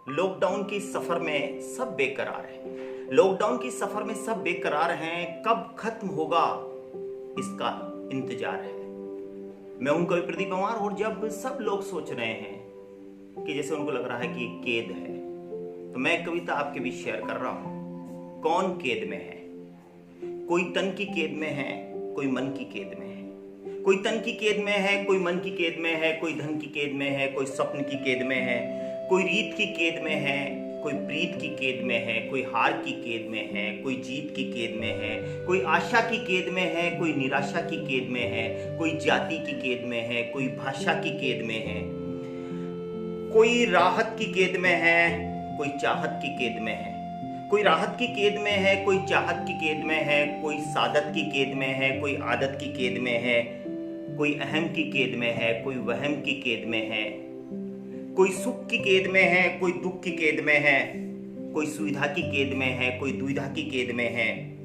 Lockdown की सफर में सब बेकरार हैं। लॉकडाउन की सफर में सब बेकरार हैं। कब खत्म होगा इसका इंतजार है। मैं हूं कवि प्रदीप पंवार और जब सब लोग सोच रहे हैं कि जैसे उनको लग रहा है कि कैद है, तो मैं एक कविता आपके बीच शेयर कर रहा हूं। कौन कैद में है? कोई तन की कैद में है, कोई मन की कैद में है। कोई तन की कैद में है, कोई मन की कैद में है, कोई धन की कैद में है, कोई स्वप्न की कैद में है, कोई रीत की कैद में है, कोई प्रीत की कैद में है, कोई हार की कैद में है, कोई जीत की कैद में है, कोई आशा की कैद में है, कोई निराशा की कैद में है, कोई जाति की कैद में है, कोई भाषा की कैद में है, कोई राहत की कैद में है, कोई चाहत की कैद में है। कोई राहत की कैद में है, कोई चाहत की कैद में है, कोई सादत की कैद में है, कोई आदत की कैद में है, कोई अहम की कैद में है, कोई वहम की कैद में है, कोई सुख की कैद में है, कोई दुख की कैद में है, कोई सुविधा की कैद में है, कोई दुविधा की कैद में है,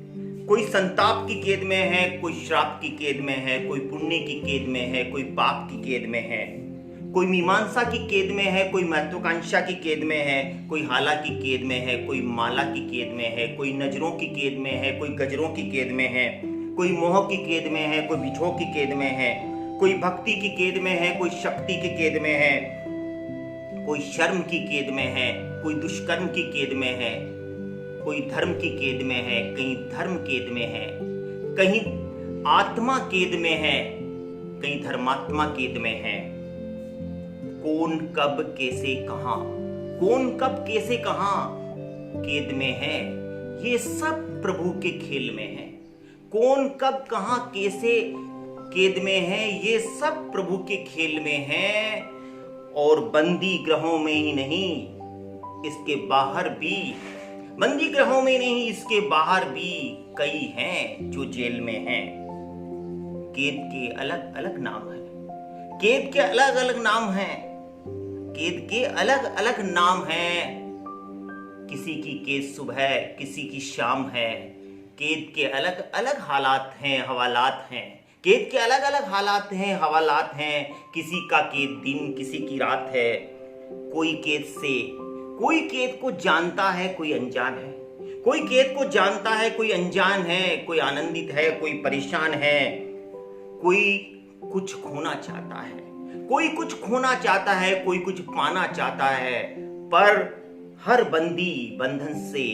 कोई संताप की कैद में है, कोई श्राप की कैद में है, कोई पुण्य की कैद में है, कोई पाप की कैद में है, कोई मीमांसा की कैद में है, कोई महत्वाकांक्षा की कैद में है, कोई हाला की कैद में है, कोई माला की कैद में है, कोई नजरों की कैद में है, कोई गजरों की कैद में है, कोई मोह की कैद में है, कोई बिछोह की कैद में है, कोई भक्ति की कैद में है, कोई शक्ति की कैद में है, कोई शर्म की कैद में है, कोई दुष्कर्म की कैद में है, कोई धर्म की कैद में है, कहीं धर्म कैद में है, कहीं आत्मा कैद में है, कहीं धर्मात्मा कैद में है। कौन कब कैसे कहां, कौन कब कैसे कहां कैद में है, ये सब प्रभु के खेल में है। कौन कब कहां कैसे कैद में है, ये सब प्रभु के खेल में है। और बंदी ग्रहों में ही नहीं, इसके बाहर भी, बंदी ग्रहों में नहीं, इसके बाहर भी कई हैं जो जेल में हैं। कैद के अलग अलग नाम हैं, कैद के अलग अलग नाम हैं, कैद के अलग अलग नाम हैं। किसी की कैद सुबह, किसी की शाम है। कैद के अलग अलग हालात हैं, हवालात हैं। कैद के अलग अलग हालात हैं, हवालात हैं। किसी का कैद दिन, किसी की रात है। कोई कैद से, कोई कैद को जानता है, कोई अनजान है। कोई कैद को जानता है, कोई अनजान है। कोई आनंदित है, कोई परेशान है। कोई कुछ खोना चाहता है, कोई कुछ खोना चाहता है, कोई कुछ पाना चाहता है। पर हर बंदी बंधन से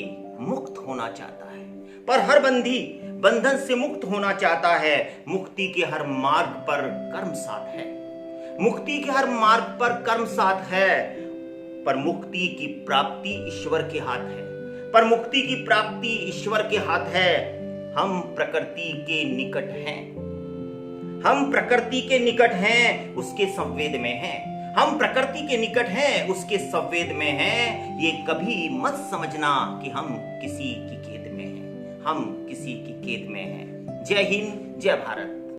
मुक्त होना चाहता है, पर हर बंदी बंधन से मुक्त होना चाहता है। मुक्ति के हर मार्ग पर कर्म साथ है, मुक्ति के हर मार्ग पर कर्म साथ है। पर मुक्ति की प्राप्ति ईश्वर के हाथ है, पर मुक्ति की प्राप्ति ईश्वर के हाथ है। हम प्रकृति के निकट हैं, हम प्रकृति के निकट हैं, उसके संवेद में हैं। हम प्रकृति के निकट हैं, उसके संवेद में हैं। ये कभी मत समझना कि हम किसी की कैद में हैं, हम किसी की कैद में हैं। जय हिंद, जय भारत।